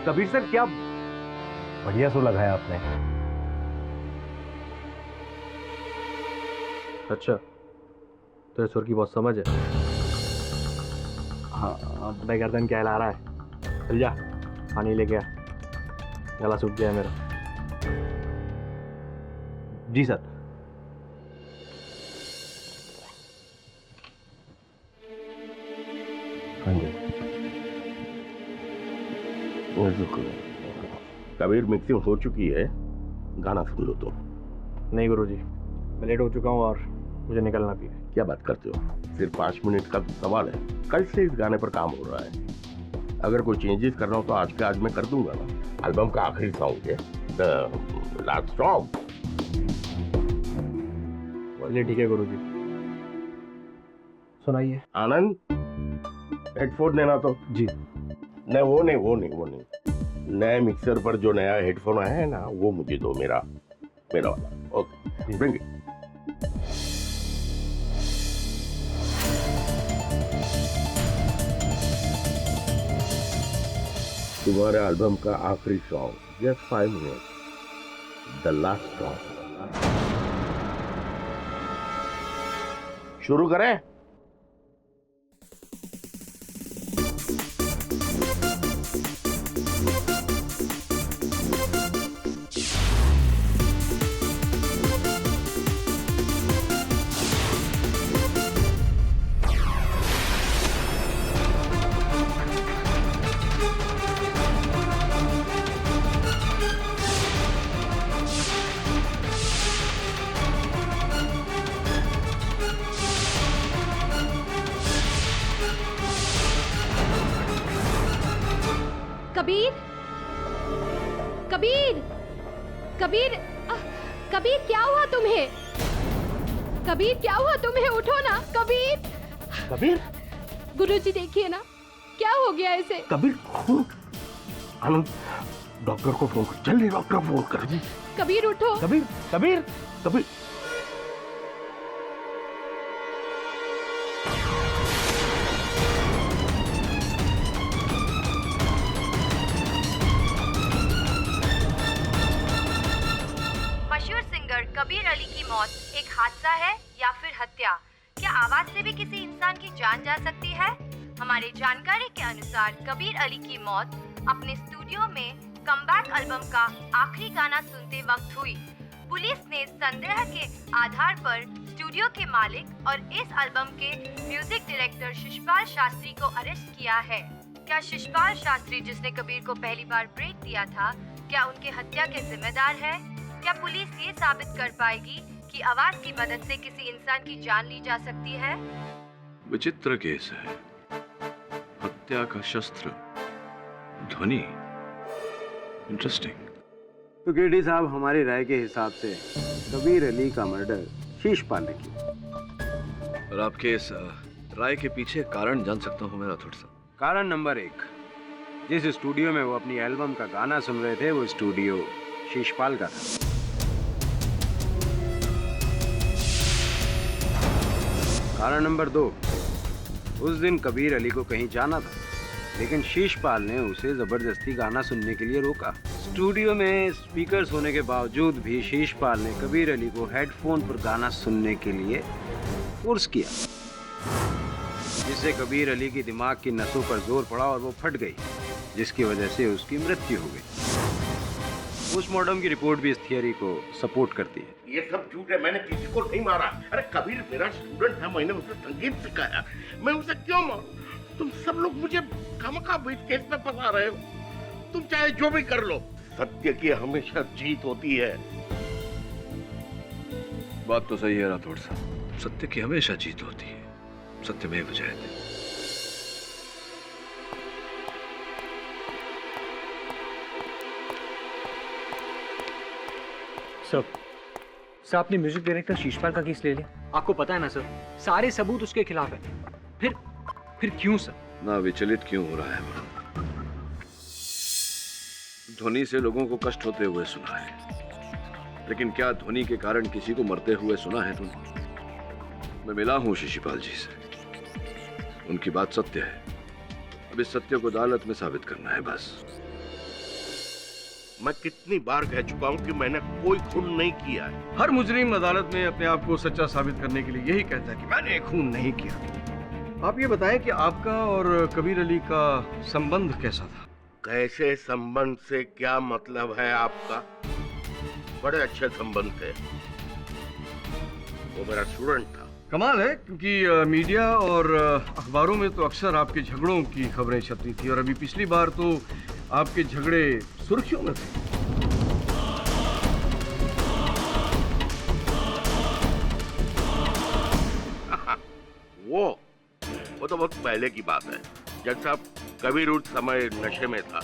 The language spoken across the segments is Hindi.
कबीर सर क्या बढ़िया सो लगाया आपने। अच्छा, तो सुर की बहुत समझ है। हाँ, अब गर्दन क्या हिला रहा है? चल जा, पानी लेके आ, गला सूख गया है मेरा। जी सर। हाँ जी। कबीर मिक्सिंग हो चुकी है, गाना सुन लो तो। नहीं गुरुजी, मैं लेट हो चुका हूँ और मुझे निकलना भी है। क्या बात करते हो, सिर्फ 5 मिनट का सवाल है। कल से इस गाने पर काम हो रहा है, अगर कोई चेंजेस करना हो तो आज के आज मैं कर दूंगा ना। एल्बम का आखिरी सॉन्ग है, द लास्ट सॉन्ग। चलिए ठीक है गुरुजी, सुनाइए। आनंद, हेडफोन देना तो। जी। नहीं वो नहीं नए मिक्सर पर जो नया हेडफोन आया है ना, वो मुझे दो, मेरा वाला। Okay, bring it. तुम्हारे एल्बम का आखिरी song, just 5 minute, the last song. शुरू करें? कबीर, कबीर, कबीर, कबीर क्या हुआ तुम्हें? कबीर क्या हुआ तुम्हें? उठो ना कबीर। कबीर, गुरुजी देखिए ना, क्या हो गया इसे? कबीर, आनंद, डॉक्टर को फोन कर, जल्दी डॉक्टर को फोन कर। कबीर उठो। कबीर, कबीर, कबीर। मशहूर सिंगर कबीर अली की मौत एक हादसा है या फिर हत्या? क्या आवाज से भी किसी इंसान की जान जा सकती है? हमारे जानकारी के अनुसार कबीर अली की मौत अपने स्टूडियो में कमबैक एल्बम का आखिरी गाना सुनते वक्त हुई। पुलिस ने संदेह के आधार पर स्टूडियो के मालिक और इस एल्बम के म्यूजिक डायरेक्टर शिशपाल शास्त्री को अरेस्ट किया है। क्या शिशपाल शास्त्री, जिसने कबीर को पहली बार ब्रेक दिया था, क्या उनके हत्या के जिम्मेदार है? क्या पुलिस ये साबित कर पाएगी कि आवाज की मदद से किसी इंसान की जान ली जा सकती है? विचित्र केस है, हत्या का शस्त्र ध्वनि। इंटरेस्टिंग। तो केडी साहब, हमारी राय के हिसाब से कबीर अली का मर्डर शीशपाल ने किया। और आपके इस राय के पीछे कारण जान सकता हूँ मेरा थोड़ा सा? कारण नंबर 1, जिस स्टूडियो में वो अपनी एल्बम का गाना सुन रहे थे, वो स्टूडियो शीशपाल का था। कारण नंबर 2, उस दिन कबीर अली को कहीं जाना था, लेकिन शीशपाल ने उसे जबरदस्ती गाना सुनने के लिए रोका। स्टूडियो में स्पीकर्स होने के बावजूद भी शीशपाल ने कबीर अली को हेडफोन पर गाना सुनने के लिए फोर्स किया, जिससे कबीर अली की दिमाग की नसों पर जोर पड़ा और वो फट गई, जिसकी वजह से उसकी मृत्यु हो गई। पोस्टमार्टम की रिपोर्ट भी इस थियरी को सपोर्ट करती है। ये सब झूठ है, मैंने किसी को नहीं मारा। अरे कबीर मेरा स्टूडेंट है, मैंने उसे संगीत सिखाया, मैं उसे क्यों मारूं? तुम सब लोग मुझे खामखा इस केस में फंसा रहे हो। तुम चाहे जो भी कर लो, सत्य की हमेशा जीत होती है। बात तो सही है राठौड़ साहब, सत्य की हमेशा जीत होती है। सत्यमेव जयते। सर आपने म्यूजिक डायरेक्टर शीशपाल का केस ले लिया। आपको पता है ना सर, सारे सबूत उसके खिलाफ है। फिर क्यों सर? ना विचलित क्यों हो रहा है वरुण? ध्वनि से लोगों को कष्ट होते हुए सुना है, लेकिन क्या ध्वनि के कारण किसी को मरते हुए सुना है तुमने? मैं मिला हूं शिशपाल जी से, उनकी बात सत्य है। अब इस सत्य को अदालत में साबित करना है बस। मैं कितनी बार कह चुका हूँ कि मैंने कोई खून नहीं किया है। हर मुजरिम अदालत में अपने आप को सच्चा साबित करने के लिए यही कहता है कि मैंने खून नहीं किया। आप ये बताएं कि आपका और कबीर अली का संबंध कैसा था? कैसे संबंध से क्या मतलब है आपका? बड़े अच्छे संबंध थे। वो मेरा स्टूडेंट था। कमाल है, क्योंकि मीडिया और अखबारों में तो अक्सर आपके झगड़ों की खबरें छपती थी और अभी पिछली बार तो आपके झगड़े सुर्खियों में थे। वो तो बहुत पहले की बात है, जब साहब कबीर उस समय नशे में था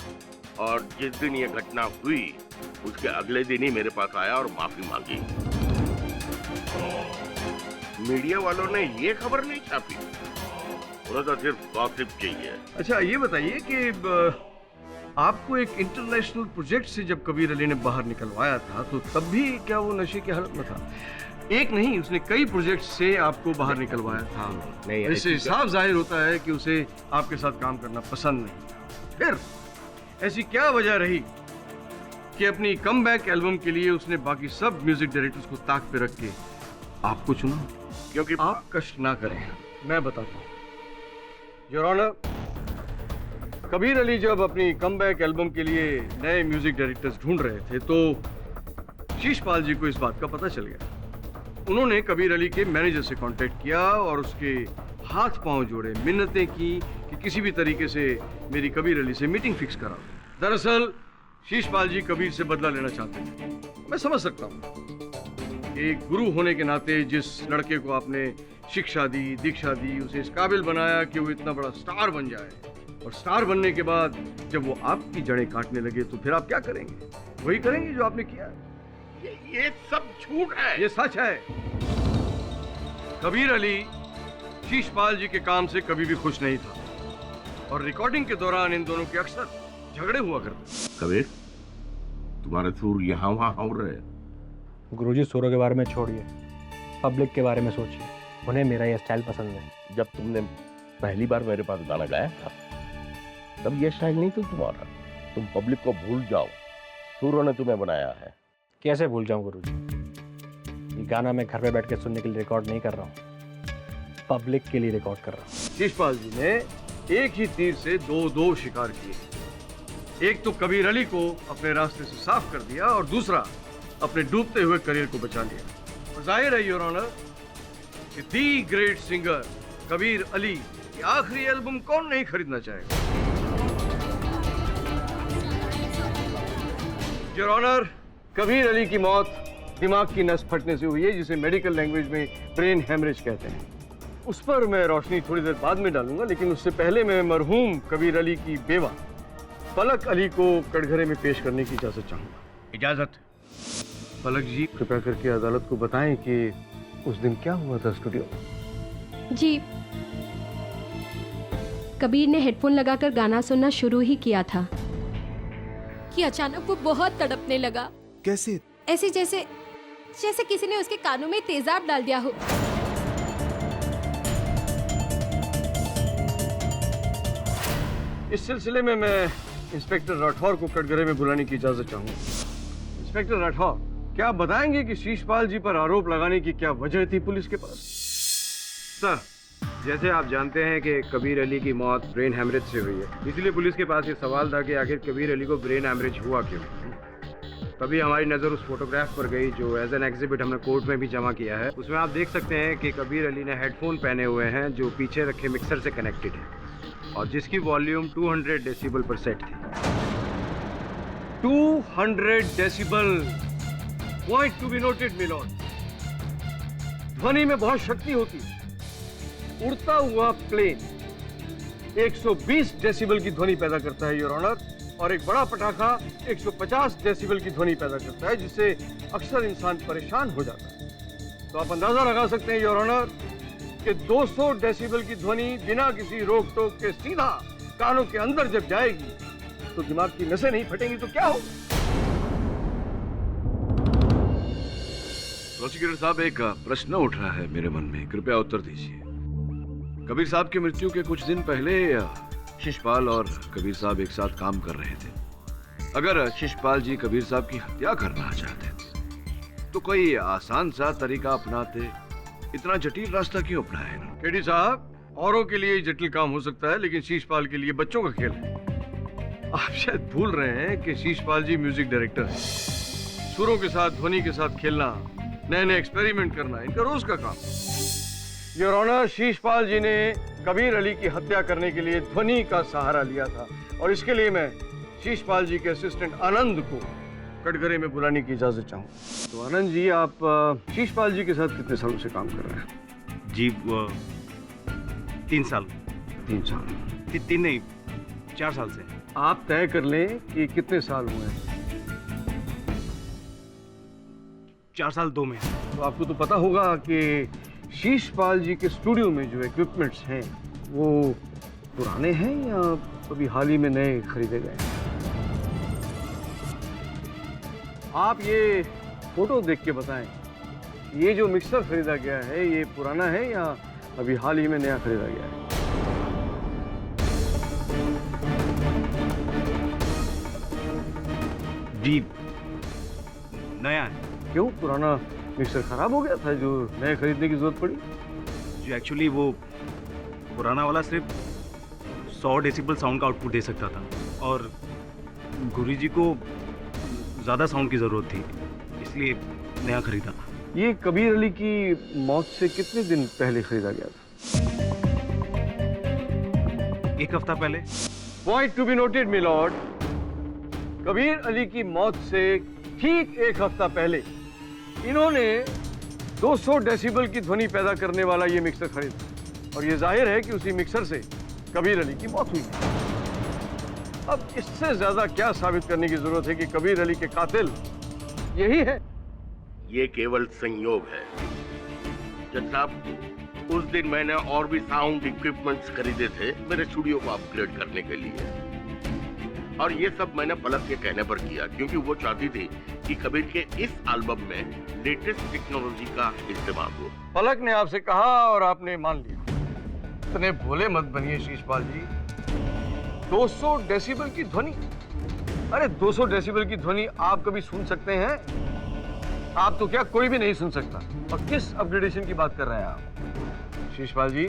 और जिस दिन ये घटना हुई उसके अगले दिन ही मेरे पास आया और माफी मांगी। मीडिया वालों ने ये खबर नहीं छापी, उन्हें तो सिर्फ गॉसिप चाहिए। अच्छा ये बताइए कि आपको एक इंटरनेशनल प्रोजेक्ट से जब कबीर अली ने बाहर निकलवाया था तो तब भी क्या वो नशे की हालत में था? एक नहीं, उसने कई प्रोजेक्ट से आपको बाहर निकलवाया था। नहीं, इससे साफ जाहिर होता है कि उसे आपके साथ काम करना पसंद नहीं। फिर ऐसी क्या वजह रही कि अपनी कमबैक एल्बम के लिए उसने बाकी सब म्यूजिक डायरेक्टर्स को ताक पे रख के आपको चुना? क्योंकि आप कष्ट ना करें, मैं बताता हूँ। योर ऑनर, कबीर अली जब अपनी कमबैक एल्बम के लिए नए म्यूजिक डायरेक्टर्स ढूंढ रहे थे तो शीशपाल जी को इस बात का पता चल गया। उन्होंने कबीर अली के मैनेजर से कांटेक्ट किया और उसके हाथ पांव जोड़े, मिन्नतें की कि किसी भी तरीके से मेरी कबीर अली से मीटिंग फिक्स करा। दरअसल शीशपाल जी कबीर से बदला लेना चाहते थे। मैं समझ सकता हूँ, एक गुरु होने के नाते जिस लड़के को आपने शिक्षा दी, दीक्षा दी, उसे इस काबिल बनाया कि वो इतना बड़ा स्टार बन जाए, और स्टार बनने के बाद जब वो आपकी जड़ें काटने लगे तो फिर आप क्या करेंगे? वही करेंगे जो आपने किया। ये सब झूठ है। ये सच है। कबीर अली शीशपाल जी के काम से कभी भी खुश नहीं था और रिकॉर्डिंग के दौरान इन दोनों के अक्सर झगड़े हुआ करते। कबीर, तुम्हारे सुर यहाँ वहाँ हो रहे। गुरुजी, सुरों के बारे में छोड़िए, पब्लिक के बारे में सोचिए। उन्हें मेरा ये स्टाइल पसंद है। जब तुमने पहली बार मेरे पास गाना गाया था तब ये स्टाइल नहीं था तुम्हारा। तुम पब्लिक को भूल जाओ, सुरों ने तुम्हें बनाया है। कैसे भूल जाऊं गुरुजी? ये गाना मैं घर पे बैठ के सुनने के लिए रिकॉर्ड नहीं कर रहा हूँ, पब्लिक के लिए रिकॉर्ड कर रहा हूँ। शीशपाल जी ने एक ही तीर से दो शिकार किए। एक तो कबीर अली को अपने रास्ते से साफ कर दिया और दूसरा अपने डूबते हुए करियर को बचा लिया। और जाहिर है योर ऑनर कि the great singer Kabir Ali की आखिरी एल्बम कौन नहीं खरीदना चाहेगा? योर ऑनर, कबीर अली की मौत दिमाग की नस फटने से हुई है, जिसे मेडिकल लैंग्वेज में ब्रेन हेमरेज कहते हैं। उस पर मैं रोशनी थोड़ी देर बाद में डालूंगा, लेकिन उससे पहले मैं मरहूम कबीर अली की बेवा पलक अली को कटघरे में पेश करने की इजाजत चाहूंगा। इजाजत। पलक जी, कृपया करके अदालत को बताएं कि उस दिन क्या हुआ था स्टूडियो में। जी, कबीर ने हेडफोन लगाकर गाना सुनना शुरू ही किया था कि अचानक वो बहुत तड़पने लगा। कैसे? ऐसे जैसे किसी ने उसके कानों में तेजाब डाल दिया हो। इस सिलसिले में मैं इंस्पेक्टर राठौर को कटघरे में बुलाने की इजाजत चाहूंगा। इंस्पेक्टर राठौर, क्या आप बताएंगे कि शीशपाल जी पर आरोप लगाने की क्या वजह थी पुलिस के पास? सर, जैसे आप जानते हैं कि कबीर अली की मौत ब्रेन हैमरेज से हुई है, इसलिए पुलिस के पास ये सवाल था कि आखिर कबीर अली को ब्रेन हैमरेज हुआ क्यों। तभी हमारी नज़र उस फोटोग्राफ पर गई जो एज एन एग्जिबिट हमने कोर्ट में भी जमा किया है। उसमें आप देख सकते हैं कि कबीर अली ने हेडफोन पहने हुए हैं जो पीछे रखे मिक्सर से कनेक्टेड है और जिसकी वॉल्यूम 200 डेसिबल पर सेट थी। 200 decibel, point to be noted milord. ध्वनि में बहुत शक्ति होती है। उड़ता हुआ प्लेन 120 डेसिबल की ध्वनि पैदा करता है योर ऑनर, और एक बड़ा पटाखा 150 डेसिबल की ध्वनि पैदा करता है, जिससे अक्सर इंसान परेशान हो जाता है। तो आप अंदाजा लगा सकते हैं योर ऑनर कि 200 डेसिबल की ध्वनि बिना किसी रोक टोक के सीधा कानों के अंदर जब जाएगी तो दिमाग की नसें नहीं फटेंगी तो क्या हो? प्रोसिक्यूटर साहब, एक प्रश्न उठ रहा है मेरे मन में, कृपया उत्तर दीजिए। कबीर साहब की मृत्यु के कुछ दिन पहले शिशपाल और कबीर साहब एक साथ काम कर रहे थे। अगर शिशपाल जी कबीर साहब की हत्या करना चाहते तो कोई आसान सा तरीका अपनाते, इतना जटिल रास्ता क्यों अपनाया ना? केडी साहब, औरों के लिए जटिल काम हो सकता है, लेकिन शीशपाल के लिए बच्चों का खेल है। आप शायद भूल रहे हैं कि शीशपाल जी म्यूजिक डायरेक्टर हैं। सुरों के साथ, ध्वनि के साथ खेलना, नए नए एक्सपेरिमेंट करना इनका रोज का काम। योर ऑनर, शीशपाल जी ने कबीर अली की हत्या करने के लिए ध्वनि का सहारा लिया था, और इसके लिए मैं शीशपाल जी के असिस्टेंट आनंद को कटघरे में बुलाने की इजाजत चाहूँ। तो आनंद जी, आप शीशपाल जी के साथ कितने सालों से काम कर रहे हैं? जी 3 साल। 3 साल? 3 नहीं, 4 साल से। आप तय कर लें कि कितने साल हुए हैं। 4 साल 2 महीने। तो आपको तो पता होगा कि शीशपाल जी के स्टूडियो में जो इक्विपमेंट्स हैं वो पुराने हैं या अभी हाल ही में नए खरीदे गए हैं। आप ये फोटो देख के बताएं, ये जो मिक्सर खरीदा गया है ये पुराना है या अभी हाल ही में नया खरीदा गया है? जी नया है। क्यों, पुराना मिक्सर खराब हो गया था जो नए खरीदने की जरूरत पड़ी? जी एक्चुअली वो पुराना वाला सिर्फ 100 डेसिबल साउंड का आउटपुट दे सकता था, और गुरुजी को ज़्यादा साउंड की ज़रूरत थी, इसलिए नया खरीदा। ये कबीर अली की मौत से कितने दिन पहले खरीदा गया था? 1 हफ्ता पहले। Point to be noted my Lord, Kabir Ali की मौत से ठीक 1 हफ्ता पहले इन्होंने 200 डेसिबल की ध्वनि पैदा करने वाला ये मिक्सर खरीदा, और ये जाहिर है कि उसी मिक्सर से कबीर अली की मौत हुई। अब इससे ज्यादा क्या साबित करने की जरूरत है कि कबीर अली के कातिल यही है? ये केवल संयोग है जज साहब। उस दिन मैंने और भी साउंड इक्विपमेंट्स खरीदे थे मेरे स्टूडियो को अपग्रेड करने के लिए, और ये सब मैंने पलक के कहने पर किया, क्योंकि वो चाहती थी कि कबीर के इस एल्बम में लेटेस्ट टेक्नोलॉजी का इस्तेमाल हो। पलक ने आपसे कहा और आपने मान लिया। इतने भोले मत बनिए शीशपाल जी। 200 डेसिबल की ध्वनि, अरे 200 डेसिबल की ध्वनि आप कभी सुन सकते हैं? आप तो क्या, कोई भी नहीं सुन सकता। और किस अपग्रेडेशन की बात कर रहे हैं आप? शीशपाल जी,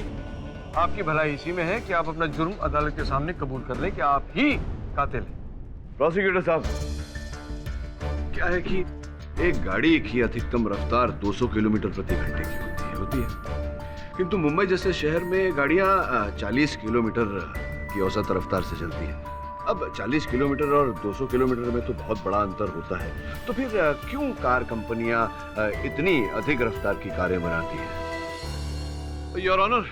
आपकी भलाई इसी में है कि आप अपना जुर्म अदालत के सामने कबूल कर लें कि आप ही कातिल हैं। प्रोसिक्यूटर साहब, क्या है कि एक गाड़ी की अधिकतम रफ्तार 200 किलोमीटर प्रति घंटे की होती है, किंतु मुंबई जैसे शहर में गाड़ियां 40 किलोमीटर की औसत रफ्तार से चलती है। अब 40 किलोमीटर और 200 किलोमीटर में तो बहुत बड़ा अंतर होता है, तो फिर क्यों कार कंपनियां इतनी अधिक रफ्तार की कारें बनाती हैं? योर ऑनर,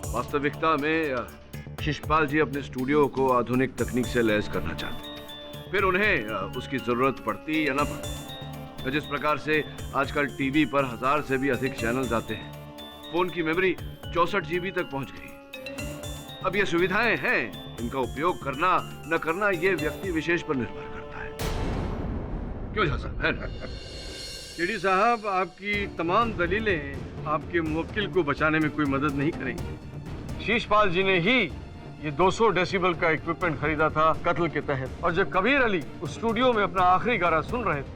वास्तविकता में शिशपाल जी अपने स्टूडियो को आधुनिक तकनीक से लैस करना चाहते हैं, फिर उन्हें उसकी जरूरत पड़ती या ना पड़ती। जिस प्रकार से आजकल टीवी पर 1000 से भी अधिक चैनल्स आते हैं, फोन की मेमोरी 64 GB तक पहुंच गई। अब ये सुविधाएं हैं, इनका उपयोग करना न करना ये व्यक्ति विशेष पर निर्भर करता है। क्यों झा साहब, है ना? केडी साहब, आपकी तमाम दलीलें आपके मुवक्किल को बचाने में कोई मदद नहीं करेंगी। शीशपाल जी ने ही ये 200 डेसिबल का इक्विपमेंट खरीदा था कत्ल के तहत, और जब कबीर अली उस स्टूडियो में अपना आखिरी गाना सुन रहे थे,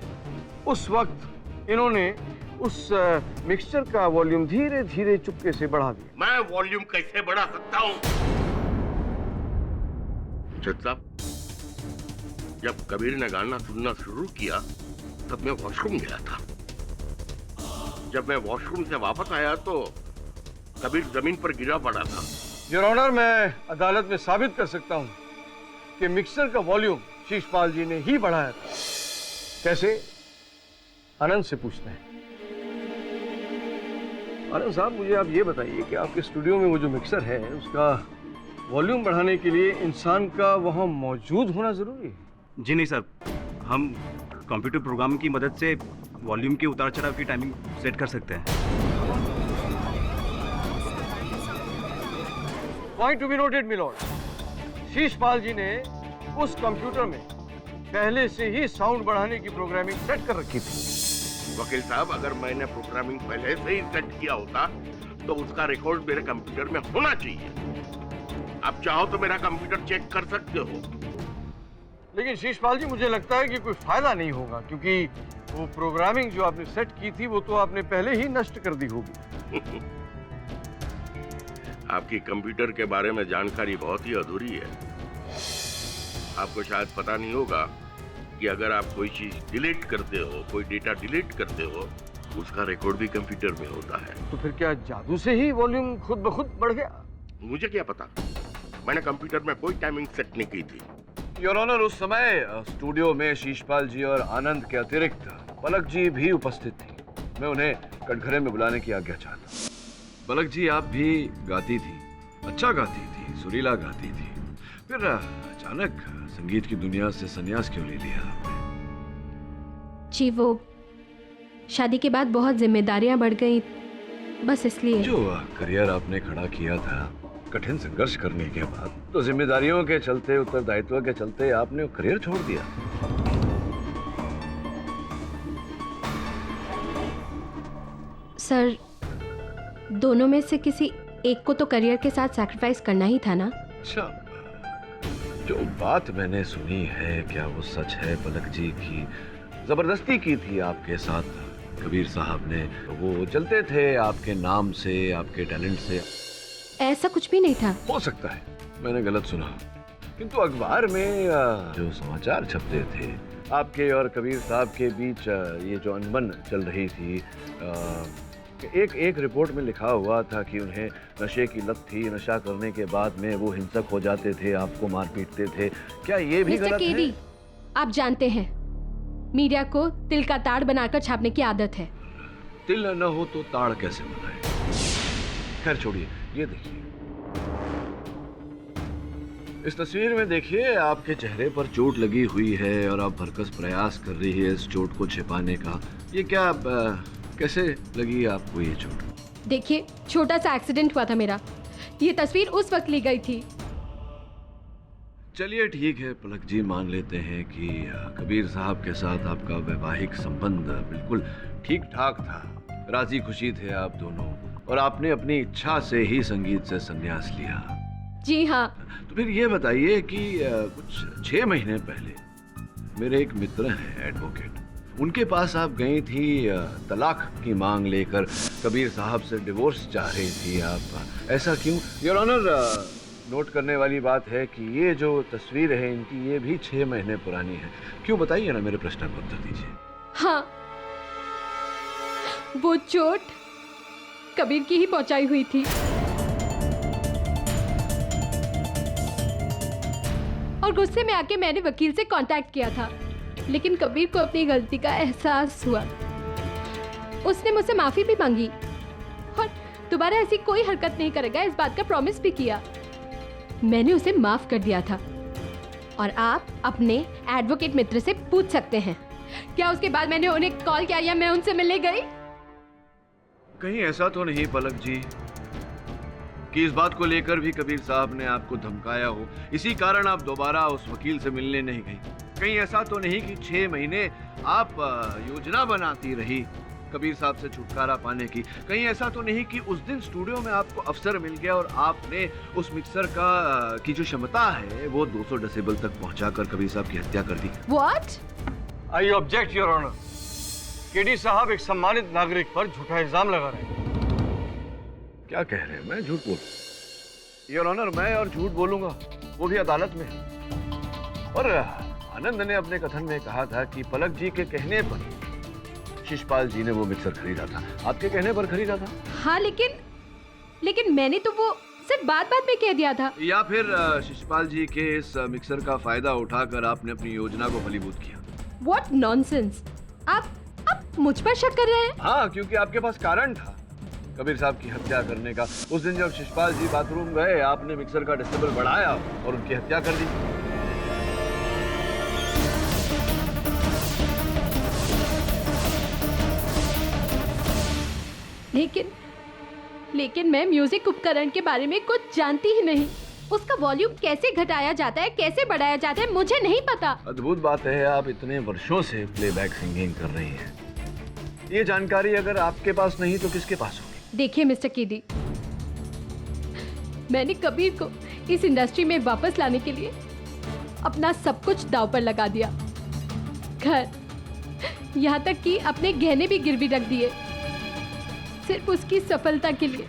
उस वक्त इन्होंने उस मिक्सचर का वॉल्यूम धीरे धीरे चुपके से बढ़ा दिया। मैं वॉल्यूम कैसे बढ़ा सकता हूँ? जज साहब, जब कबीर ने गाना सुनना शुरू किया तब मैं वॉशरूम गया था। जब मैं वॉशरूम से वापस आया तो कबीर जमीन पर गिरा पड़ा था। योर ऑनर, मैं अदालत में साबित कर सकता हूँ कि मिक्सर का वॉल्यूम शीशपाल जी ने ही बढ़ाया था। कैसे? आनंद से पूछते हैं। आनंद साहब, मुझे आप ये बताइए कि आपके स्टूडियो में वो जो मिक्सर है उसका वॉल्यूम बढ़ाने के लिए इंसान का वहाँ मौजूद होना जरूरी है? जी नहीं सर, हम कंप्यूटर प्रोग्राम की मदद से वॉल्यूम के उतार चढ़ाव की टाइमिंग सेट कर सकते हैं। Point to be noted my lord, Sheeshpal ji ने उस कंप्यूटर में पहले से ही साउंड बढ़ाने की प्रोग्रामिंग सेट कर रखी थी। वकील साहब, अगर मैंने प्रोग्रामिंग पहले से ही सेट किया होता तो उसका रिकॉर्ड मेरे कंप्यूटर में होना चाहिए। आप चाहो तो मेरा कंप्यूटर चेक कर सकते हो। लेकिन शीशपाल जी मुझे लगता है कि कोई फायदा नहीं होगा, क्योंकि वो प्रोग्रामिंग जो आपने सेट की थी वो तो आपने पहले ही नष्ट कर दी होगी। आपकी कंप्यूटर के बारे में जानकारी बहुत ही अधूरी है। आपको शायद पता नहीं होगा कि अगर आप कोई चीज डिलीट करते हो, कोई डेटा डिलीट करते हो, उसका रिकॉर्ड भी कंप्यूटर में होता है। तो फिर क्या जादू से ही वॉल्यूम खुद ब खुद बढ़ गया? मुझे क्या पता, मैंने कंप्यूटर में कोई टाइमिंग सेट नहीं की थी। योर ऑनर, उस समय स्टूडियो में शीशपाल जी और आनंद के अतिरिक्त पलक जी भी उपस्थित थी। मैं उन्हें कटघरे में बुलाने की आज्ञा चाहता। पलक जी, आप भी गाती थी, अच्छा गाती थी, सुरीला गाती थी, फिर अचानक संगीत की दुनिया से संन्यास क्यों ले लिया आपने? जी वो शादी के बाद बहुत जिम्मेदारियां बढ़ गई, बस इसलिए। जो करियर आपने खड़ा किया था कठिन संघर्ष करने के बाद, तो जिम्मेदारियों के चलते, उत्तरदायित्व के चलते आपने वो करियर छोड़ दिया। सर, दोनों में से किसी एक को तो करियर के साथ सैक्रिफाइस करना ही था ना। अच्छा, जो बात मैंने सुनी है क्या वो सच है पलक जी की जबरदस्ती की थी आपके साथ कबीर साहब ने? वो चलते थे आपके नाम से, आपके टैलेंट से? ऐसा कुछ भी नहीं था। हो सकता है मैंने गलत सुना, किंतु अखबार में जो समाचार छपते थे आपके और कबीर साहब के बीच, ये जो अनबन चल रही थी, एक रिपोर्ट में लिखा हुआ था कि उन्हें नशे की लत थी, नशा करने के बाद में वो हिंसक हो जाते थे, आपको मार पीटते थे। क्या ये भी मिस्टर गलत केडी, है? आप जानते हैं मीडिया को तिल का ताड़ बनाकर छापने की आदत है। तिल न हो तो ताड़ कैसे बनाए? खैर छोड़िए, ये देखिए इस तस्वीर में, देखिए आपके चेहरे पर चोट लगी हुई है और आप भरकस प्रयास कर रही है इस चोट को छिपाने का। ये क्या कैसे लगी आपको ये चोट? देखिए, छोटा सा एक्सीडेंट हुआ था मेरा, ये तस्वीर उस वक्त ली गई थी। चलिए ठीक है पलक जी, मान लेते हैं कि कबीर साहब के साथ आपका वैवाहिक संबंध बिल्कुल ठीक ठाक था, राजी खुशी थे आप दोनों, और आपने अपनी इच्छा से ही संगीत से संन्यास लिया। जी हाँ। तो फिर ये बताइए कि कुछ 6 महीने पहले मेरे एक मित्र हैं एडवोकेट, उनके पास आप गई थी तलाक की मांग लेकर, कबीर साहब से डिवोर्स चाह रही थी आप, ऐसा क्यों? योर ऑनर, नोट करने वाली बात है कि ये जो तस्वीर है इनकी, ये भी 6 महीने पुरानी है। क्यों, बताइए ना, मेरे प्रश्न का उत्तर दीजिए। हाँ, वो चोट कबीर की ही पहुंचाई हुई थी, और गुस्से में आके मैंने वकील से कांटेक्ट किया था, लेकिन कबीर को अपनी गलती का एहसास हुआ। उसने मुझसे माफी भी मांगी और दोबारा ऐसी कोई हरकत नहीं करेगा इस बात का प्रॉमिस भी किया। मैंने उसे माफ कर दिया था, और आप अपने एडवोकेट मित्र से पूछ सकते हैं क्या उसके बाद मैंने उन्हें कॉल किया या मैं उनसे मिलने गई? कहीं ऐसा तो नहीं पलक जी कि इस बात को लेकर भी कबीर साहब ने आपको धमकाया हो, इसी कारण आप दोबारा उस वकील से मिलने नहीं गई? कहीं ऐसा तो नहीं कि 6 महीने आप योजना बनाती रही कबीर साहब से छुटकारा पाने की? कहीं ऐसा तो नहीं कि उस दिन स्टूडियो में आपको अवसर मिल गया और आपने उस मिक्सर की जो क्षमता है वो 200 डेसिबल तक पहुंचाकर कबीर साहब की हत्या कर दी? What? I object your honour. KD साहब एक सम्मानित नागरिक पर झूठा इल्जाम लगा रहे हैं। क्या कह रहे हैं? मैं झूठ बोल? योर ऑनर, मैं और झूठ बोलूंगा, वो भी अदालत में? और आनंद ने अपने कथन में कहा था कि पलक जी के कहने पर शिशपाल जी ने वो मिक्सर खरीदा था, आपके कहने पर खरीदा था? हाँ, लेकिन मैंने तो वो सिर्फ बात में कह दिया था। या फिर शिशपाल जी के इस मिक्सर का फायदा उठाकर आपने अपनी योजना को फलीभूत किया? What nonsense! आप मुझ पर शक कर रहे हैं? हाँ, क्योंकि आपके पास कारण था कबीर साहब की हत्या करने का। उस दिन जब शिशपाल जी बाथरूम गए, आपने मिक्सर का डेसिबल बढ़ाया और उनकी हत्या कर दी। लेकिन मैं म्यूजिक उपकरण के बारे में कुछ जानती ही नहीं। उसका वॉल्यूम कैसे घटाया जाता है, कैसे बढ़ाया जाता है, मुझे नहीं पता। अद्भुत बात है, आप इतने वर्षों से प्लेबैक सिंगिंग कर रही हैं। ये जानकारी अगर आपके पास नहीं तो किसके पास होगी? देखिए मिस्टर केडी, मैंने कबीर को इस इंडस्ट्री में वापस लाने के लिए अपना सब कुछ दांव पर लगा दिया। घर, यहाँ तक कि अपने गहने भी गिरवी रख दिए सिर्फ उसकी सफलता के लिए।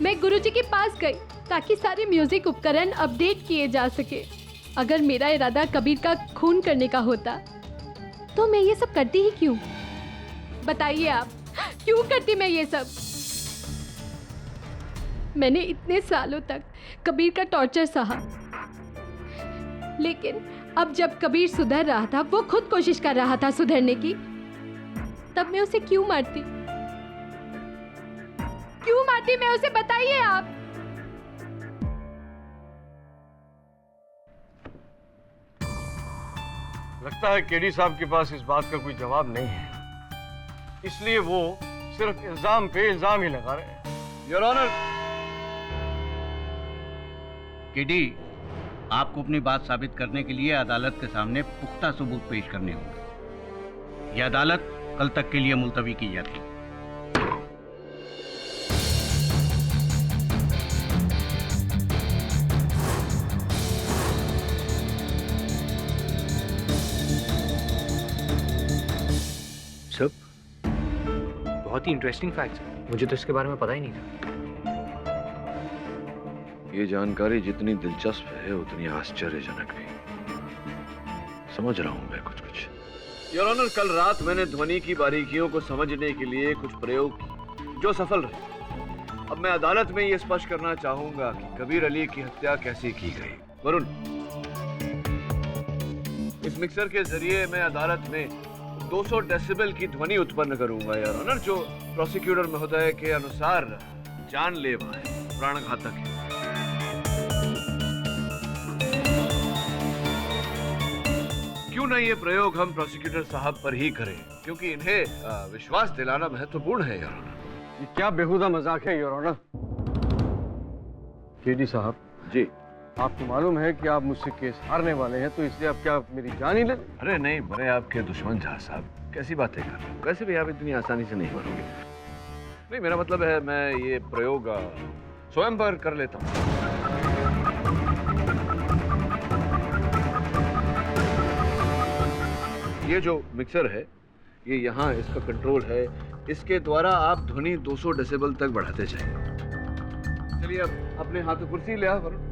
मैं गुरुजी के पास गई ताकि सारे म्यूजिक उपकरण अपडेट किए जा सके। अगर मेरा इरादा कबीर का खून करने का होता तो मैं ये सब करती ही क्यों? बताइए आप, क्यों करती मैं ये सब? मैंने इतने सालों तक कबीर का टॉर्चर सहा, लेकिन अब जब कबीर सुधर रहा था, वो खुद कोशिश कर रहा था सुधरने की, तब मैं उसे क्यों मारती? क्यों मारती मैं उसे? बताइए आप। लगता है केडी साहब के पास इस बात का कोई जवाब नहीं है, इसलिए वो सिर्फ इल्जाम पे इल्जाम ही लगा रहे हैं। Your honour. केडी, आपको अपनी बात साबित करने के लिए अदालत के सामने पुख्ता सबूत पेश करने होंगे। यह अदालत कल तक के लिए मुलतवी की जाती है। सब बहुत ही इंटरेस्टिंग फैक्ट्स हैं, मुझे तो इसके बारे में पता ही नहीं था। ये जानकारी जितनी दिलचस्प है उतनी आश्चर्यजनक भी। समझ रहा हूं मैं कुछ कुछ। योर ऑनर, कल रात मैंने ध्वनि की बारीकियों को समझने के लिए कुछ प्रयोग किए जो सफल रहे। अब मैं अदालत में ये स्पष्ट करना चाहूंगा कि कबीर अली की हत्या कैसे की गई। वरुण, इस मिक्सर के जरिए मैं अदालत में 200 डेसिबल की ध्वनि उत्पन्न करूंगा योर ऑनर, जो प्रोसिक्यूटर महोदय के अनुसार जानलेवा है, प्राणघातक है। क्यों ना ये प्रयोग हम प्रोसिक्यूटर साहब पर ही करें, क्योंकि इन्हें विश्वास दिलाना महत्वपूर्ण है योर ऑनर। ये क्या बेहुदा मजाक है योर ऑनर? केडी साहब जी, आपको मालूम है कि आप मुझसे केस हारने वाले हैं, तो इसलिए आप क्या मेरी जान ही ले? अरे नहीं, बड़े आपके दुश्मन जहाँ साहब, कैसी बातें कर रहे हैं? वैसे भी आप इतनी आसानी से नहीं मरोगे। नहीं, मेरा मतलब है मैं ये प्रयोग स्वयं पर कर लेता हूँ। ये जो मिक्सर है, ये यहाँ इसका कंट्रोल है, इसके द्वारा आप ध्वनि 200 डेसिबल तक बढ़ाते जाएं। चलिए अब अपने हाथों, कुर्सी ले आओ वरुण,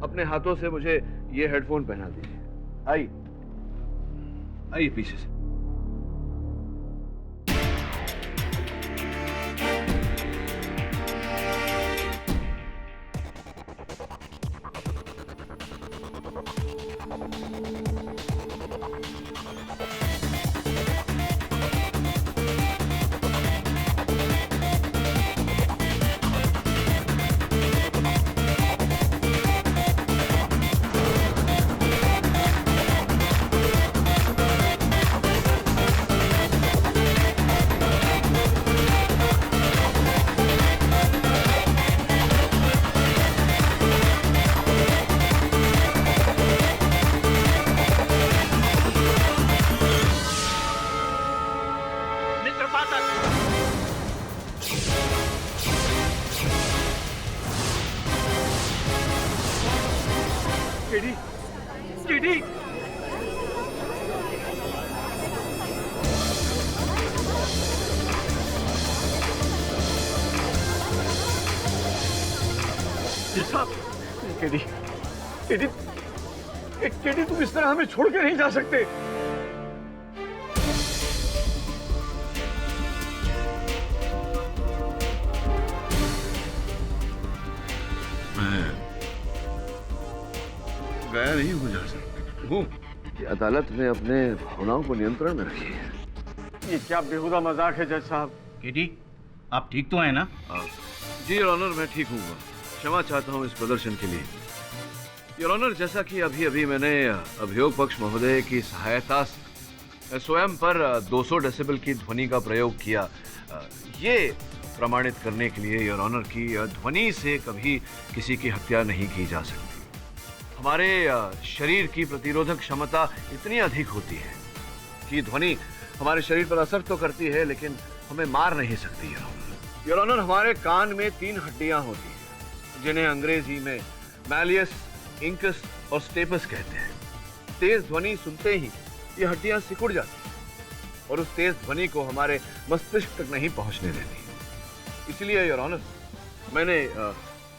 अपने हाथों से मुझे ये हेडफोन पहना दीजिए। आइए पीछे से। केडी, तुम इस तरह हमें छोड़ के नहीं जा सकते। मैं गया नहीं हो जा सकता हूँ। अदालत में अपने भावनाओं को नियंत्रण में रखिए। ये क्या बेहुदा मजाक है जज साहब? केडी, आप ठीक तो हैं ना? जी योर ऑनर, मैं ठीक हूँ। क्षमा चाहता हूँ इस प्रदर्शन के लिए। योर ऑनर, जैसा कि अभी मैंने अभियोग पक्ष महोदय की सहायता से स्वयं पर 200 डेसिबल की ध्वनि का प्रयोग किया, ये प्रमाणित करने के लिए योर ऑनर की ध्वनि से कभी किसी की हत्या नहीं की जा सकती। हमारे शरीर की प्रतिरोधक क्षमता इतनी अधिक होती है कि ध्वनि हमारे शरीर पर असर तो करती है, लेकिन हमें मार नहीं सकती। योर ऑनर, हमारे कान में 3 हड्डियां होती हैं, जिन्हें अंग्रेजी में मैलियस, इंकस और स्टेपस कहते हैं। तेज ध्वनि सुनते ही ये हड्डियां सिकुड़ जाती हैं और उस तेज ध्वनि को हमारे मस्तिष्क तक नहीं पहुंचने देती। इसलिए योर ऑनर, मैंने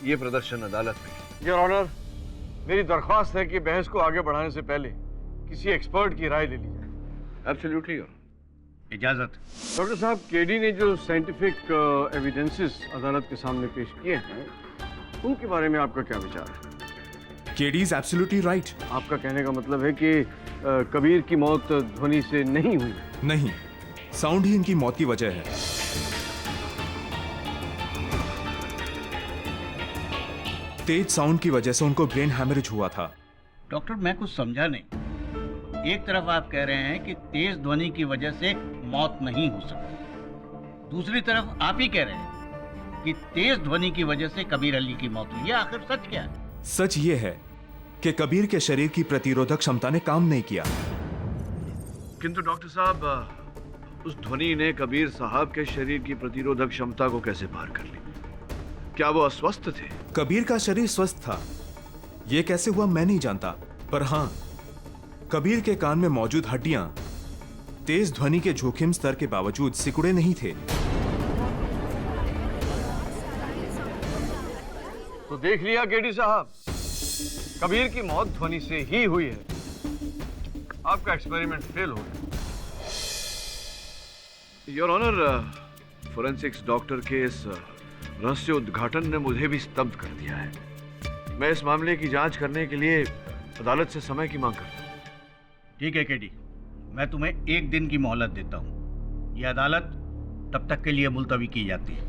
ये प्रदर्शन अदालत में किया। योर ऑनर, मेरी दरख्वास्त है कि बहस को आगे बढ़ाने से पहले किसी एक्सपर्ट की राय ले ली जाए। एब्सोल्युटली। इजाजत। डॉक्टर साहब, केडी ने जो साइंटिफिक एविडेंसेस अदालत के सामने पेश किए हैं, उनके बारे में आपका क्या विचार है? KD is absolutely right. आपका कहने का मतलब है कि कबीर की मौत ध्वनि से नहीं हुई? नहीं, साउंड ही इनकी मौत की वजह है। तेज साउंड की वजह से उनको ब्रेन हैमरेज हुआ था। डॉक्टर, मैं कुछ समझा नहीं। एक तरफ आप कह रहे हैं कि तेज ध्वनि की वजह से मौत नहीं हो सकती, दूसरी तरफ आप ही कह रहे हैं कि तेज ध्वनि की वजह से कबीर अली की मौत हुई। आखिर सच क्या है? सच ये है कि कबीर के शरीर की प्रतिरोधक क्षमता ने काम नहीं किया। किंतु डॉक्टर साहब, उस ध्वनि ने कबीर साहब के शरीर की प्रतिरोधक क्षमता को कैसे पार कर ली? क्या वो अस्वस्थ थे? कबीर का शरीर स्वस्थ था, यह कैसे हुआ मैं नहीं जानता, पर हां, कबीर के कान में मौजूद हड्डियां तेज ध्वनि के जोखिम स्तर के बावजूद सिकुड़े नहीं थे। तो देख लिया केडी साहब, कबीर की मौत ध्वनि से ही हुई है। आपका एक्सपेरिमेंट फेल हो गया। योर ऑनर, फोरेंसिक्स डॉक्टर के इस रहस्य उद्घाटन ने मुझे भी स्तब्ध कर दिया है। मैं इस मामले की जांच करने के लिए अदालत से समय की मांग करता हूं। ठीक है केडी, मैं तुम्हें 1 दिन की मोहलत देता हूं। यह अदालत तब तक के लिए मुलतवी की जाती है।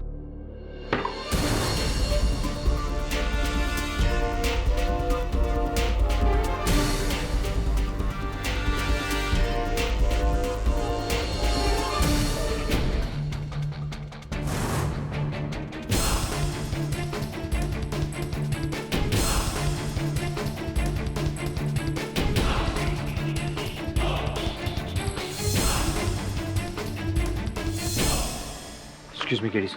Excuse me, Katie's.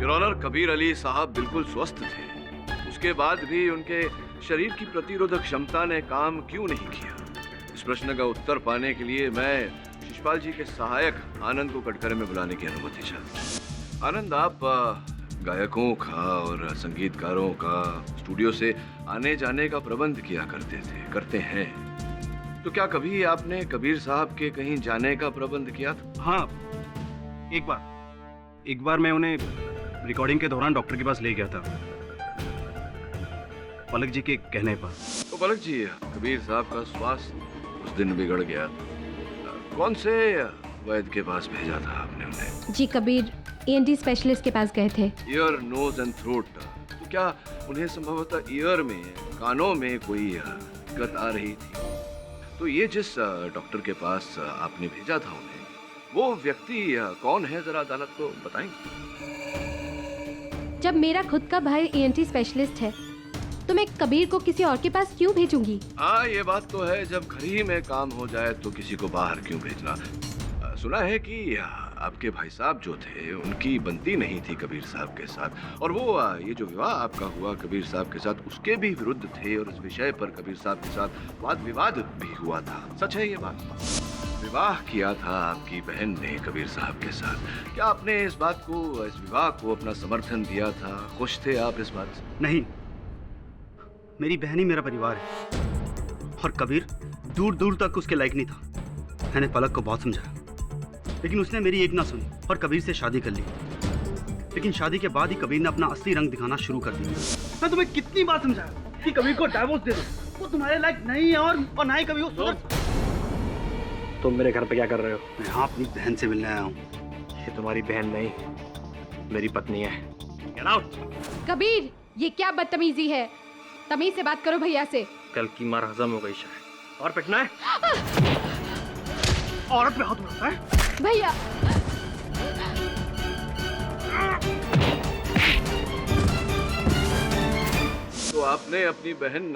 Your honour, Kabir Ali साहब बिल्कुल स्वस्थ थे। उसके बाद भी उनके शरीर की प्रतिरोधक क्षमता ने काम क्यों नहीं किया? इस प्रश्न का उत्तर पाने के लिए मैं शिशपाल जी के सहायक आनंद को कटघरे में बुलाने की अनुमति चाहता हूं। आनंद, आप गायकों का और संगीतकारों का स्टूडियो से आने जाने का प्रबंध किया करते हैं, तो क्या कभी आपने कबीर साहब के कहीं जाने का प्रबंध किया था? हाँ, एक बार मैं उन्हें रिकॉर्डिंग के दौरान डॉक्टर के पास ले गया था, पलक जी के कहने पर। तो पलक जी, कबीर साहब का स्वास्थ्य उस दिन बिगड़ गया था। कौन से वैद्य के पास भेजा था आपने उन्हें? जी, कबीर ENT स्पेशलिस्ट के पास गए थे। Ear, nose and throat. तो क्या उन्हें संभवतः ईयर में, कानों में कोई दिक्कत आ रही थी? तो ये जिस डॉक्टर के पास आपने भेजा था उन्हें, वो व्यक्ति कौन है, जरा अदालत को बताएंगे? जब मेरा खुद का भाई ENT स्पेशलिस्ट है, तो मैं कबीर को किसी और के पास क्यों भेजूंगी? हाँ, ये बात तो है। जब घर ही में काम हो जाए तो किसी को बाहर क्यों भेजना? सुना है कि आपके भाई साहब जो थे, उनकी बनती नहीं थी कबीर साहब के साथ, और वो ये जो विवाह आपका हुआ कबीर साहब के साथ, उसके भी विरुद्ध थे, और इस विषय पर कबीर साहब के साथ वाद विवाद भी हुआ था। सच है ये बात? विवाह किया था आपकी बहन ने कबीर साहब के साथ। क्या आपने इस बात को, इस विवाह को अपना समर्थन दिया था? खुश थे आप इस बात से? नहीं, मेरी बहन ही मेरा परिवार है, और कबीर दूर दूर तक उसके लायक नहीं था। मैंने पलक को बहुत समझाया, लेकिन उसने मेरी एक ना सुनी और कबीर से शादी कर ली। लेकिन शादी के बाद ही कबीर ने अपना असली रंग दिखाना शुरू कर दिया। मैं तुम्हें कितनी बार समझाया कि कबीर को डाइवोर्स दे दो, वो तुम्हारे लायक नहीं है, और ना ही कभी वो सुधर। तुम मेरे घर पे क्या कर रहे हो? मैं यहाँ अपनी बहन से मिलने आया हूँ। ये तुम्हारी बहन नहीं, मेरी पत्नी है। Get out! कबीर, ये क्या बदतमीजी है? तमीज से बात करो भैया से। कल की मार हजम हो गई शायद। और पिटना है? औरत पे हाथ उठाता है? भैया, आपने अपनी बहन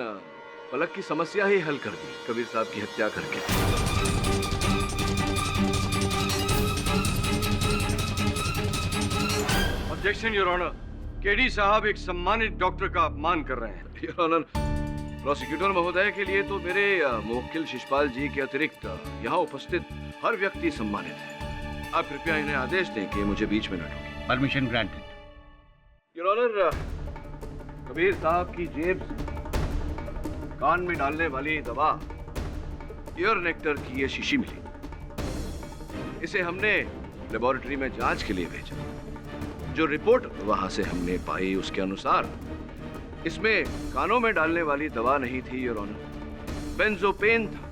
पलक की समस्या ही हल कर दी कबीर साहब की हत्या करके। ऑब्जेक्शन योर ऑनर, केडी साहब एक सम्मानित डॉक्टर का अपमान कर रहे हैं। योर ऑनर, प्रोसिक्यूटर महोदय के लिए तो मेरे मुवक्किल शिशपाल जी के अतिरिक्त यहाँ उपस्थित हर व्यक्ति सम्मानित है। आप कृपया इन्हें आदेश दें कि मुझे बीच में न टोकें। Permission granted. Your honour, Kabir साहब की जेब से कान में डालने वाली दवा ईयर नेक्टर की ये शीशी मिली। इसे हमने लेबोरेटरी में जांच के लिए भेजा। जो रिपोर्ट वहां से हमने पाई उसके अनुसार इसमें कानों में डालने वाली दवा नहीं थी योर ऑनर, बेंजोपेन था।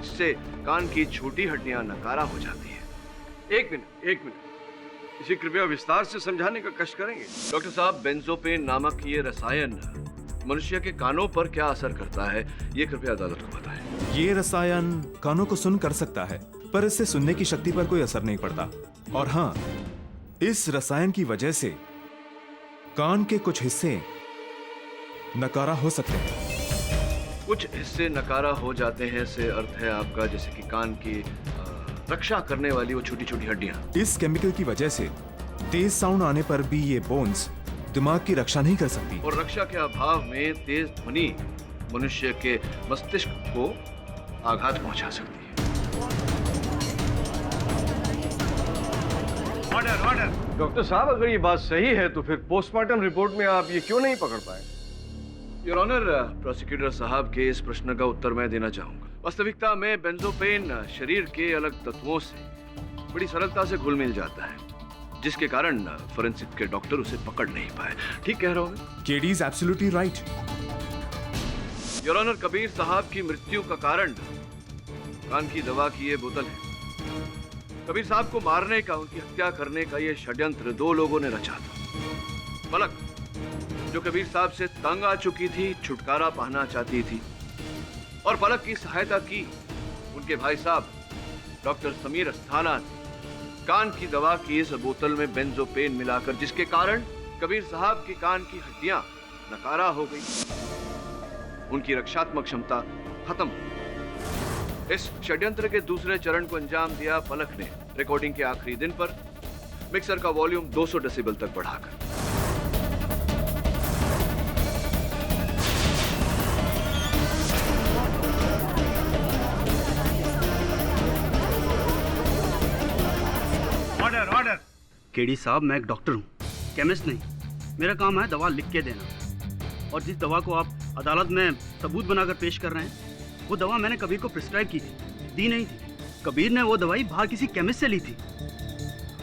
इससे कान की छोटी हड्डियां नकारा हो जाती है। एक मिनट, इसे कृपया विस्तार से समझाने का कष्ट करेंगे। डॉक्टर साहब, बेंजोपेन नामक ये रसायन मनुष्य के कानों पर क्या असर करता है, ये कृपया अदालत को बताएं। ये रसायन कानों को सुन कर सकता है, पर इससे सुनने की शक्ति पर कोई असर नहीं पड़ता। और हाँ, इस रसायन की वजह से कान के कुछ हिस्से नकारा हो सकते हैं। कुछ हिस्से नकारा हो जाते हैं से अर्थ है आपका जैसे कि कान की रक्षा करने वाली वो छोटी छोटी हड्डियां। इस केमिकल की वजह से तेज साउंड आने पर भी ये बोन्स दिमाग की रक्षा नहीं कर सकती। और रक्षा के अभाव में तेज ध्वनि मनुष्य के मस्तिष्क को आघात पहुंचा सकती है। ऑर्डर। डॉक्टर साहब, अगर ये बात सही है तो फिर पोस्टमार्टम रिपोर्ट में आप ये क्यों नहीं पकड़ पाए? योर ऑनर, प्रोसिक्यूटर साहब के इस प्रश्न का उत्तर मैं देना चाहूंगा। वास्तविकता में बेंजोपेन शरीर के अलग तत्वों से बड़ी सरलता से घुल मिल जाता है, जिसके कारण फोरेंसिक के डॉक्टर उसे पकड़ नहीं पाए। ठीक कह रहा हूं? KD is absolutely right. Your honour, Kabir साहब की मृत्यु का कारण कान की दवा की ये बोतल है। कबीर साहब को मारने का, उनकी हत्या करने का ये षड्यंत्र दो लोगों ने रचा था। पलक, जो कबीर साहब से तंग आ चुकी थी, छुटकारा पाना चाहती थी, और पलक की सहायता की उनके भाई साहब डॉक्टर समीर अस्थाना ने कान की दवा की इस बोतल में बेंजोपेन मिलाकर, जिसके कारण कबीर साहब की कान की हड्डियां नकारा हो गई, उनकी रक्षात्मक क्षमता खत्म हो गई। इस षड्यंत्र के दूसरे चरण को अंजाम दिया पलक ने रिकॉर्डिंग के आखिरी दिन पर मिक्सर का वॉल्यूम 200 डेसिबल तक बढ़ाकर। ऑर्डर। केडी साहब, मैं एक डॉक्टर हूँ, केमिस्ट नहीं। मेरा काम है दवा लिख के देना, और जिस दवा को आप अदालत में सबूत बनाकर पेश कर रहे हैं, वो दवा मैंने कबीर को प्रिस्क्राइब की थी, दी नहीं थी। कबीर ने वो दवाई बाहर किसी केमिस्ट से ली थी।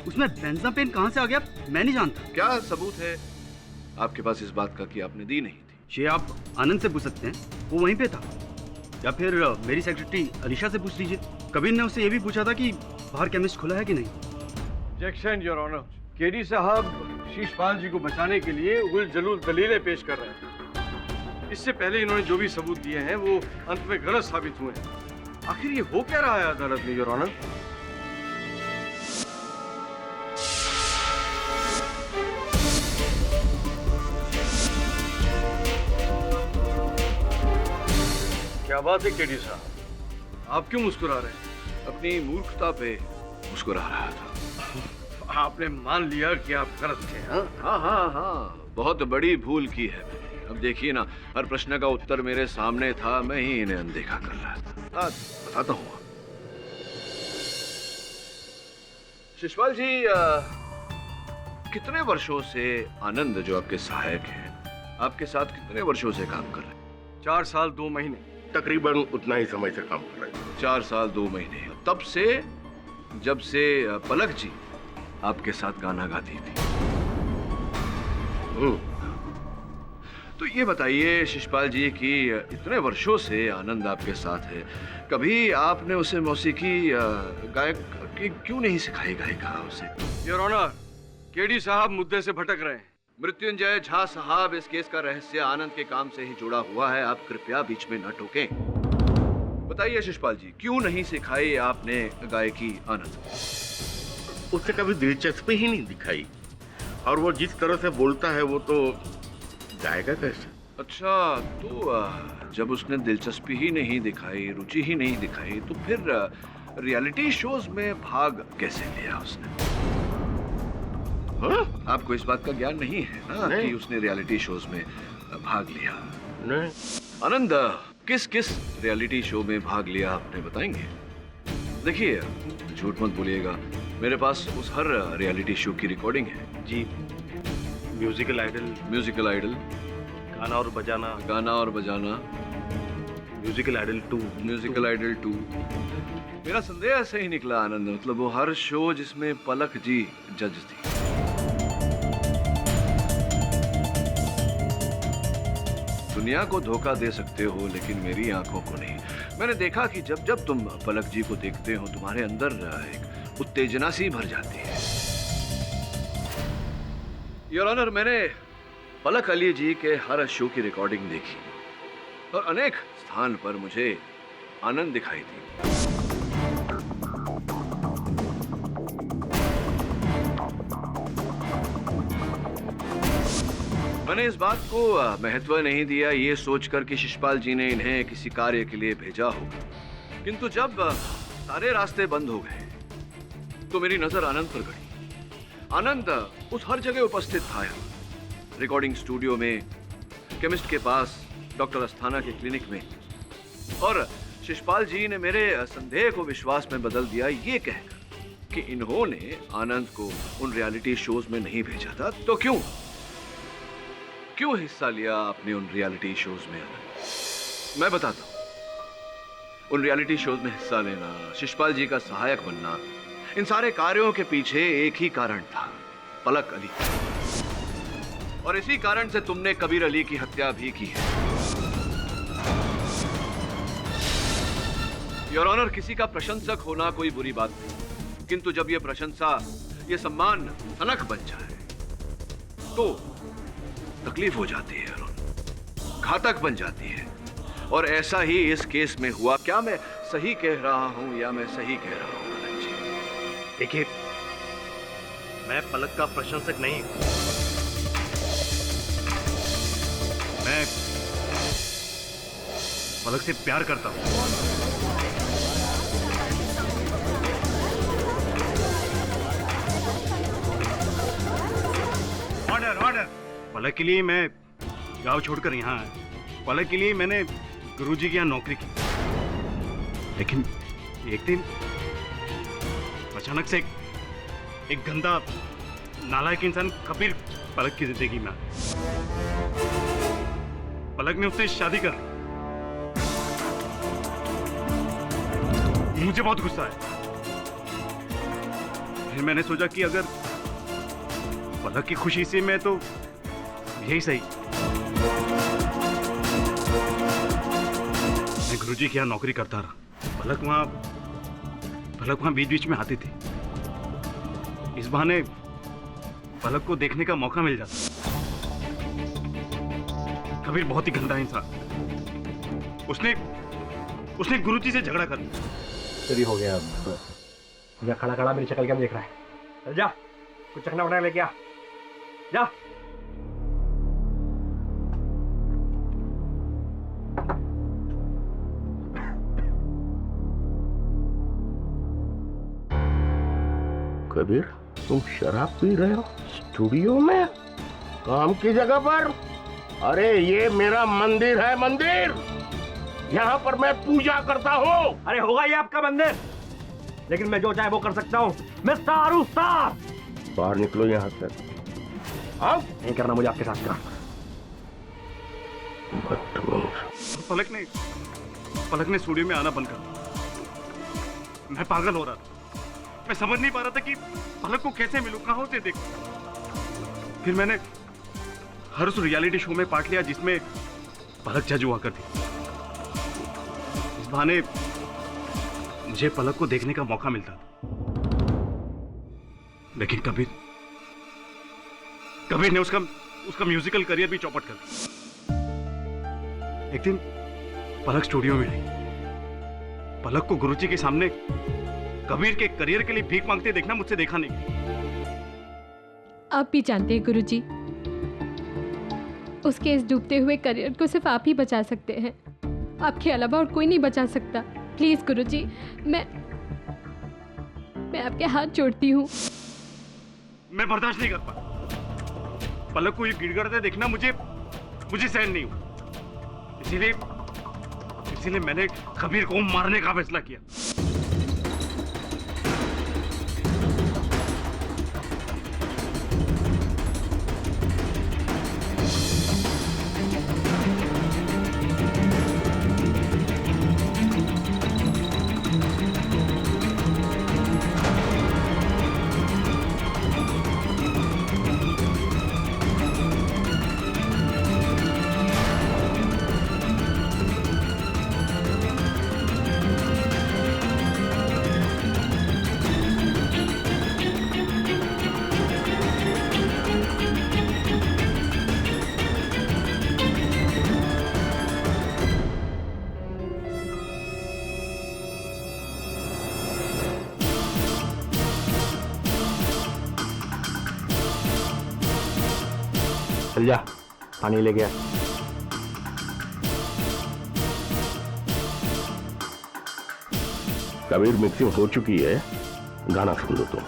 उसमें बेंजापेन कहाँ से आ गया मैं नहीं जानता। क्या सबूत है आपके पास इस बात का कि आपने दी नहीं थी? ये आप आनंद से पूछ सकते हैं, वो वहीं पे था, या फिर मेरी सेक्रेटरी अलीशा से पूछ लीजिए। कबीर ने उससे ये भी पूछा था कि बाहर केमिस्ट खुला है कि नहीं। ऑब्जेक्शन योर ऑनर, केडी साहब शीशपाल जी को बचाने के लिए उल जलूल दलीलें पेश कर रहे हैं। इससे पहले इन्होंने जो भी सबूत दिए हैं वो अंत में गलत साबित हुए हैं। आखिर ये हो क्या रहा है अदालत में योर ऑनर? क्या बात है केडी साहब, आप क्यों मुस्कुरा रहे हैं? अपनी मूर्खता पे मुस्कुरा रहा था। आपने मान लिया कि आप गलत थे? हाँ, बहुत बड़ी भूल की है मैंने। अब देखिए ना, हर प्रश्न का उत्तर मेरे सामने था, मैं ही इन्हें अनदेखा कर रहा था। बताता हूँ। शिशपाल जी, कितने वर्षों से आनंद जो आपके सहायक हैं, आपके साथ कितने वर्षों से काम कर रहे हैं? 4 साल 2 महीने। तकरीबन उतना ही समय से काम कर रहे हैं। 4 साल 2 महीने। तब से जब से पलक जी आपके साथ गाना गाती थी। तो ये बताइए शिशपाल जी कि इतने वर्षों से आनंद आपके साथ है, कभी आपने उसे मौसीकी गायक की क्यों नहीं सिखाई गायिका उसे? योर ऑनर, केडी साहब मुद्दे से भटक रहे हैं। मृत्युंजय झा साहब, इस केस का रहस्य आनंद के काम से ही जुड़ा हुआ है, आप कृपया बीच में न टोकें। बताइए शिशपाल जी, क्यों नहीं सिखाई आपने गायकी आनंद? उससे कभी दिलचस्पी ही नहीं दिखाई, और वो जिस तरह से बोलता है वो तो गाएगा कैसे? अच्छा, तो जब उसने दिलचस्पी ही नहीं दिखाई, रुचि ही नहीं दिखाई, तो फिर रियलिटी शोज में भाग कैसे लिया उसने? हाँ? आपको इस बात का ज्ञान नहीं है ना नहीं। कि उसने रियलिटी शोज में भाग लिया? नहीं। आनंद, किस किस रियलिटी शो में भाग लिया आपने बताएंगे? देखिए, झूठ मत बोलिएगा, मेरे पास उस हर रियलिटी शो की रिकॉर्डिंग है। जी, म्यूजिकल आइडल, म्यूजिकल आइडल, गाना और बजाना, गाना और बजाना, म्यूजिकल आइडल 2, म्यूजिकल आइडल 2। मेरा संदेह ऐसे ही निकला आनंद, मतलब वो हर शो जिसमें पलक जी जज थी। दुनिया को धोखा दे सकते हो लेकिन मेरी आंखों को नहीं। मैंने देखा कि जब जब तुम पलक जी को देखते हो तुम्हारे अंदर एक उत्तेजना सी भर जाती है। योर ऑनर, मैंने पलक अली जी के हर शो की रिकॉर्डिंग देखी और अनेक स्थान पर मुझे आनंद दिखाई दी। मैंने इस बात को महत्व नहीं दिया ये सोचकर कि शिशपाल जी ने इन्हें किसी कार्य के लिए भेजा होगा, किंतु जब सारे रास्ते बंद हो गए तो मेरी नजर आनंद पर गई। आनंद उस हर जगह उपस्थित था, रिकॉर्डिंग स्टूडियो में, केमिस्ट के पास, डॉक्टर अस्थाना के क्लिनिक में, और शिशपाल जी ने मेरे संदेह को विश्वास में बदल दिया ये कहकर कि इन्होंने आनंद को उन रियलिटी शोज में नहीं भेजा था। तो क्यों हिस्सा लिया आपने उन रियलिटी शोज में? मैं बताता हूं। उन रियलिटी शोज में हिस्सा लेना, शिशपाल जी का सहायक बनना, इन सारे कार्यों के पीछे एक ही कारण था, पलक अली। और इसी कारण से तुमने कबीर अली की हत्या भी की है। योर ऑनर, किसी का प्रशंसक होना कोई बुरी बात नहीं, किंतु जब यह प्रशंसा, यह सम्मान सनक बन जाए तो तकलीफ हो जाती है, घातक बन जाती है। और ऐसा ही इस केस में हुआ। क्या मैं सही कह रहा हूं या मैं सही कह रहा हूं आनंद जी? देखिए, मैं पलक का प्रशंसक नहीं हूं। मैं पलक से प्यार करता हूं। Order, order. पलक के लिए मैं गांव छोड़कर यहाँ आया। पलक के लिए मैंने गुरुजी के यहाँ नौकरी की, लेकिन एक दिन अचानक से एक गंदा नालायक इंसान कबीर पलक की जिंदगी में आया। पलक ने उससे शादी कर ली। मुझे बहुत गुस्सा आया। फिर मैंने सोचा कि अगर पलक की खुशी से मैं तो यही सही। मैं गुरुजी के यहाँ नौकरी करता रहा। पलक वहां बीच बीच में आती थी। इस बहाने पलक को देखने का मौका मिल जाता। कबीर बहुत ही गंदा इंसान। उसने गुरुजी से झगड़ा कर लिया। चोरी हो गया। अब खड़ा खड़ा मेरी शक्ल क्या देख रहा है? चल जा, कुछ चखना बना लेके आ, जा। कबीर, तुम शराब पी रहे हो स्टूडियो में, काम की जगह पर? अरे ये मेरा मंदिर है, मंदिर। यहाँ पर मैं पूजा करता हूँ। अरे होगा ये आपका मंदिर, लेकिन मैं जो चाहे वो कर सकता हूँ। मैं स्टार हूँ, स्टार। बाहर निकलो यहाँ से। आओ। नहीं करना मुझे आपके साथ काम। पलक ने स्टूडियो में आना बंद कर दिया। मैं पागल हो रहा था। मैं समझ नहीं पा रहा था कि पलक को कैसे मिलूं, कहां से देखूं। फिर मैंने हर उस रियलिटी शो में पार्ट लिया जिसमें पलक जज हुआ करती। इस बहाने मुझे पलक को देखने का मौका मिलता था। लेकिन कबीर ने उसका म्यूजिकल करियर भी चौपट कर दिया। एक दिन पलक स्टूडियो में आई। पलक को गुरुजी के सामने कबीर के करियर के लिए भीख मांगते देखना मुझसे देखा नहीं। आप भी जानते हैं गुरुजी, उसके इस डूबते हुए करियर को सिर्फ आप ही बचा सकते हैं। आपके अलावा और कोई नहीं बचा सकता। प्लीज गुरुजी, मैं आपके हाथ जोड़ती हूँ। मैं बर्दाश्त नहीं कर पा। पलक को ये गिड़गिड़ाते देखना मुझे सहन नहीं हुआ। इसीलिए मैंने कबीर को मारने का फैसला किया। चल जा, पानी ले गया। कबीर मिक्सिंग हो चुकी है, गाना सुन लो तुम।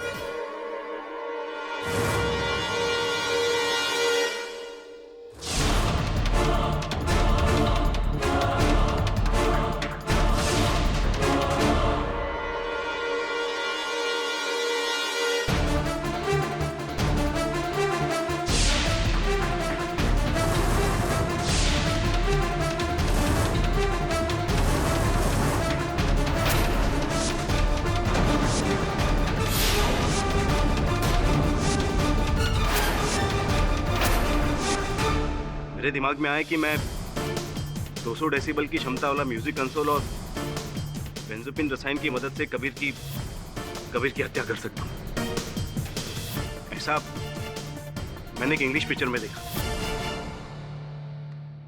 मेरे दिमाग में आया कि मैं 200 डेसिबल की क्षमता वाला म्यूजिक कंसोल और बेंजोपिन रसायन की मदद से कबीर की हत्या कर सकता हूँ। ऐसा मैंने एक इंग्लिश पिक्चर में देखा।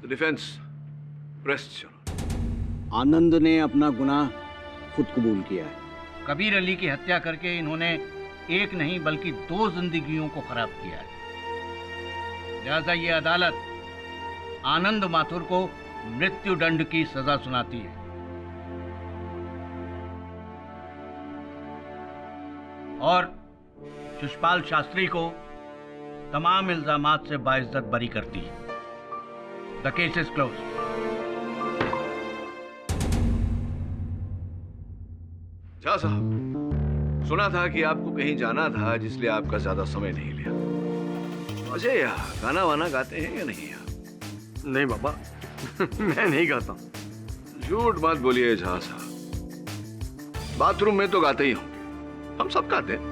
डिफेंस प्रेस चलो। आनंद ने अपना गुनाह खुद कबूल किया है। कबीर अली की हत्या करके इन्होंने एक नहीं बल्कि 2 जिंदगियों को खराब किया है। लिहाजा ये अदालत आनंद माथुर को मृत्यु दंड की सजा सुनाती है। और शिशपाल शास्त्री को तमाम इल्जामात से बाइज्जत बरी करती है। The case is close. Jha साहब, सुना था कि आपको कहीं जाना था, जिसलिए आपका ज्यादा समय नहीं लिया। अजय, गाना वाना गाते हैं या नहीं? नहीं बाबा, मैं नहीं गाता। झूठ मत बोलिए झा साहब, बाथरूम में तो गाते ही होंगे, हम सब गाते हैं।